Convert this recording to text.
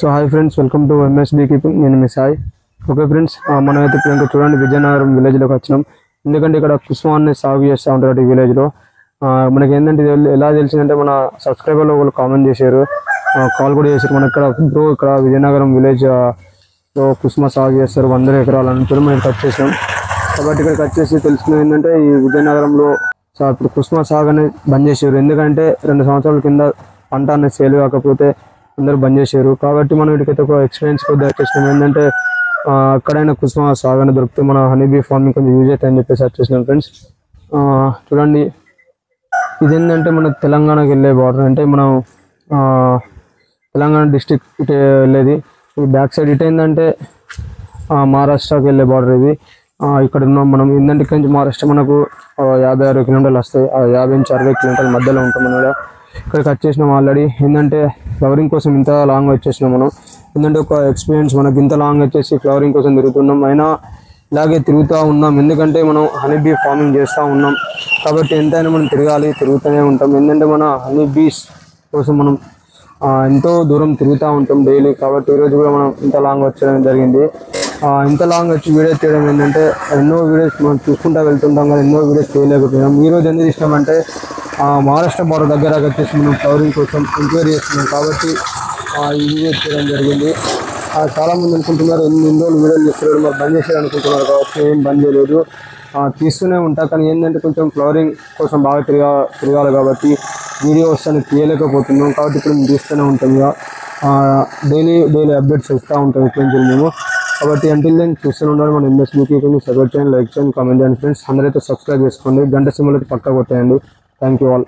So hi friends, welcome to MS B keeping. నేను మీ Sai. Okay friends, మనం అయితే ఇప్పుడు చూడండి విజయనగరం విలేజ్లోకి వచ్చినాం. ఎందుకంటే ఇక్కడ కుసుమాన్ని సాగు చేస్తూ ఉంటారు ఈ విలేజ్లో. మనకి ఏంటంటే ఎలా తెలిసిందంటే మన సబ్స్క్రైబర్లో వాళ్ళు కామెంట్ చేశారు, కాల్ కూడా చేశారు. మన ఇక్కడ విజయనగరం విలేజ్ లో కుసుమ సాగు చేస్తారు 100 ఎకరాలు అనుకుంటే మనం కట్ చేసినాం. కాబట్టి ఇక్కడ కట్ చేసి తెలుసుకున్నది ఏంటంటే ఈ విజయనగరంలో ఇప్పుడు కుసుమ సాగు అనేది బంద్ చేశారు. ఎందుకంటే 2 సంవత్సరాల కింద పంట అనేది సేల్ కాకపోతే అందరూ బంద్ చేశారు. కాబట్టి మనం వీటికైతే ఒక ఎక్స్పీరియన్స్ కొద్దిగా వచ్చేసినాం. ఏంటంటే ఎక్కడైనా కుసుమ సాగు అనేది దొరికితే మన హనీబీ ఫార్మింగ్ కొంచెం యూజ్ అవుతాయని చెప్పేసి వచ్చేసినాం ఫ్రెండ్స్. చూడండి, ఇదేంటంటే మన తెలంగాణకి వెళ్ళే బార్డర్. అంటే మనం తెలంగాణ డిస్టిక్ ఇటు వెళ్ళేది. ఈ బ్యాక్ సైడ్ ఇటు ఏంటంటే మహారాష్ట్రకి వెళ్ళే బార్డర్ ఇది. ఇక్కడ ఉన్నాం మనం. ఏంటంటే ఇక్కడి నుంచి మహారాష్ట్ర మనకు 50-60 కిలోమీటర్లు వస్తాయి. 50 నుంచి 60 కిలోమీటర్ల మధ్యలో ఉంటాం మనం. ఇక్కడ కట్ చేసినాం ఆల్రెడీ. ఏంటంటే ఫ్లవరింగ్ కోసం ఇంత లాంగ్ వచ్చేసినాం మనం. ఏంటంటే ఒక ఎక్స్పీరియన్స్ మనకి ఇంత లాంగ్ వచ్చేసి ఫ్లవరింగ్ కోసం తిరుగుతున్నాం. అయినా ఇలాగే తిరుగుతూ ఉన్నాం. ఎందుకంటే మనం హనీబీ ఫార్మింగ్ చేస్తూ ఉన్నాం కాబట్టి ఎంతైనా మనం తిరుగుతూనే ఉంటాం. ఏంటంటే మన హనీబీస్ కోసం మనం ఎంతో దూరం తిరుగుతూ ఉంటాం డైలీ. కాబట్టి ఈరోజు కూడా మనం ఇంత లాంగ్ వచ్చడం జరిగింది. ఇంత లాంగ్ వచ్చి వీడియో తీయడం ఏంటంటే ఎన్నో వీడియోస్ మనం చూసుకుంటూ వెళ్తుంటాం కానీ ఎన్నో వీడియోస్ చేయలేకపోయినాం. ఈరోజు ఎందుకు ఇష్టమంటే మహారాష్ట్ర బార్డర్ దగ్గర వచ్చేసి మనం ఫ్లవరింగ్ కోసం ఎంక్వైరీ చేస్తున్నాం కాబట్టి ఈ వీడియో చేయడం జరిగింది. చాలామంది అనుకుంటున్నారు ఎన్ని రోజులు వీడియోలు చేస్తున్నారు, మరి బంద్ చేసేది అనుకుంటున్నారు. కాబట్టి ఏం బంద్ చేయలేదు, తీస్తూనే ఉంటా. కానీ ఏంటంటే కొంచెం ఫ్లవరింగ్ కోసం బాగా తిరగాలి కాబట్టి వీడియోస్ అని తీయలేకపోతున్నాం. కాబట్టి ఇప్పుడు మేము తీస్తూనే ఉంటాం. ఇక డైలీ అప్డేట్స్ ఇస్తూ ఉంటాం ఇక్కడి నుంచి మేము. కాబట్టి అంటిల్ దెన్ చూస్తూనే ఉండాలి. మన ఎంఎస్ బీ కీపింగ్ సబ్స్క్రైబ్ చేయండి, లైక్ చేయండి, కామెంట్ చేయండి ఫ్రెండ్స్. అందరైతే సబ్స్క్రైబ్ చేసుకోండి, గంట సింబల్ అయితే పక్కా కొట్టేయండి. Thank you all.